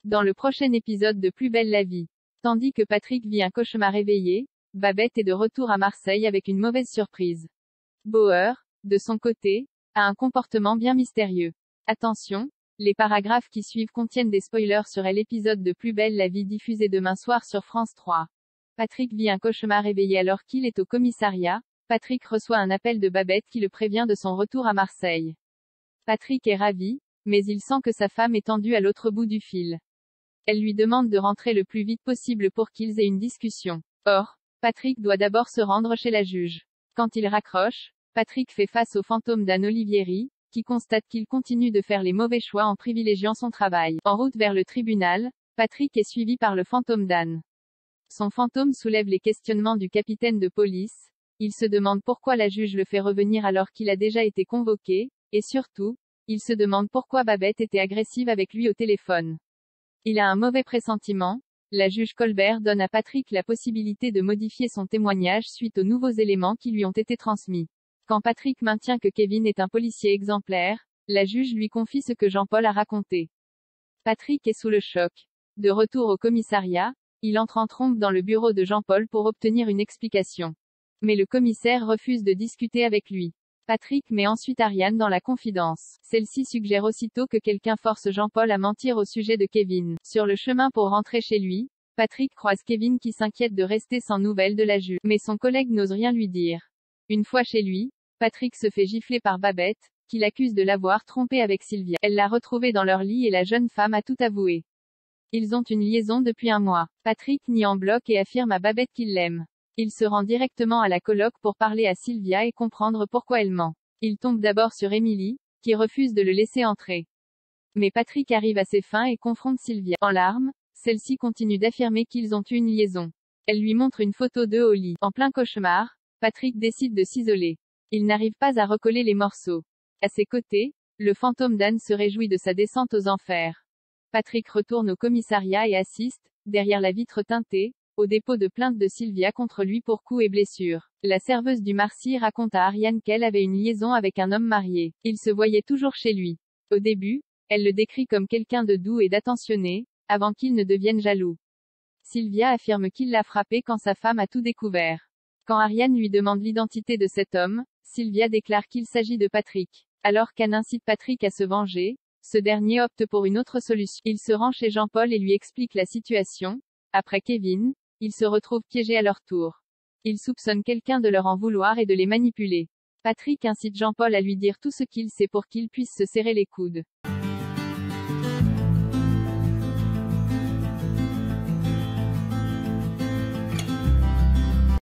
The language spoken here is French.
Dans le prochain épisode de Plus belle la vie. Tandis que Patrick vit un cauchemar éveillé, Babette est de retour à Marseille avec une mauvaise surprise. Bauer, de son côté, a un comportement bien mystérieux. Attention, les paragraphes qui suivent contiennent des spoilers sur l'épisode de Plus belle la vie diffusé demain soir sur France 3. Patrick vit un cauchemar éveillé alors qu'il est au commissariat. Patrick reçoit un appel de Babette qui le prévient de son retour à Marseille. Patrick est ravi, mais il sent que sa femme est tendue à l'autre bout du fil. Elle lui demande de rentrer le plus vite possible pour qu'ils aient une discussion. Or, Patrick doit d'abord se rendre chez la juge. Quand il raccroche, Patrick fait face au fantôme d'Anne Olivieri, qui constate qu'il continue de faire les mauvais choix en privilégiant son travail. En route vers le tribunal, Patrick est suivi par le fantôme d'Anne. Son fantôme soulève les questionnements du capitaine de police. Il se demande pourquoi la juge le fait revenir alors qu'il a déjà été convoqué, et surtout, il se demande pourquoi Babette était agressive avec lui au téléphone. Il a un mauvais pressentiment. La juge Colbert donne à Patrick la possibilité de modifier son témoignage suite aux nouveaux éléments qui lui ont été transmis. Quand Patrick maintient que Kevin est un policier exemplaire, la juge lui confie ce que Jean-Paul a raconté. Patrick est sous le choc. De retour au commissariat, il entre en trompe dans le bureau de Jean-Paul pour obtenir une explication. Mais le commissaire refuse de discuter avec lui. Patrick met ensuite Ariane dans la confidence. Celle-ci suggère aussitôt que quelqu'un force Jean-Paul à mentir au sujet de Kevin. Sur le chemin pour rentrer chez lui, Patrick croise Kevin qui s'inquiète de rester sans nouvelles de la juge. Mais son collègue n'ose rien lui dire. Une fois chez lui, Patrick se fait gifler par Babette, qui l'accuse de l'avoir trompé avec Sylvia. Elle l'a retrouvé dans leur lit et la jeune femme a tout avoué. Ils ont une liaison depuis un mois. Patrick nie en bloc et affirme à Babette qu'il l'aime. Il se rend directement à la coloc pour parler à Sylvia et comprendre pourquoi elle ment. Il tombe d'abord sur Émilie, qui refuse de le laisser entrer. Mais Patrick arrive à ses fins et confronte Sylvia. En larmes, celle-ci continue d'affirmer qu'ils ont eu une liaison. Elle lui montre une photo d'eux au lit. En plein cauchemar, Patrick décide de s'isoler. Il n'arrive pas à recoller les morceaux. À ses côtés, le fantôme d'Anne se réjouit de sa descente aux enfers. Patrick retourne au commissariat et assiste, derrière la vitre teintée, au dépôt de plainte de Sylvia contre lui pour coups et blessures. La serveuse du Marcy raconte à Ariane qu'elle avait une liaison avec un homme marié. Il se voyait toujours chez lui. Au début, elle le décrit comme quelqu'un de doux et d'attentionné, avant qu'il ne devienne jaloux. Sylvia affirme qu'il l'a frappé quand sa femme a tout découvert. Quand Ariane lui demande l'identité de cet homme, Sylvia déclare qu'il s'agit de Patrick. Alors qu'Anne incite Patrick à se venger, ce dernier opte pour une autre solution. Il se rend chez Jean-Paul et lui explique la situation. Après Kevin, ils se retrouvent piégés à leur tour. Ils soupçonnent quelqu'un de leur en vouloir et de les manipuler. Patrick incite Jean-Paul à lui dire tout ce qu'il sait pour qu'ils puissent se serrer les coudes.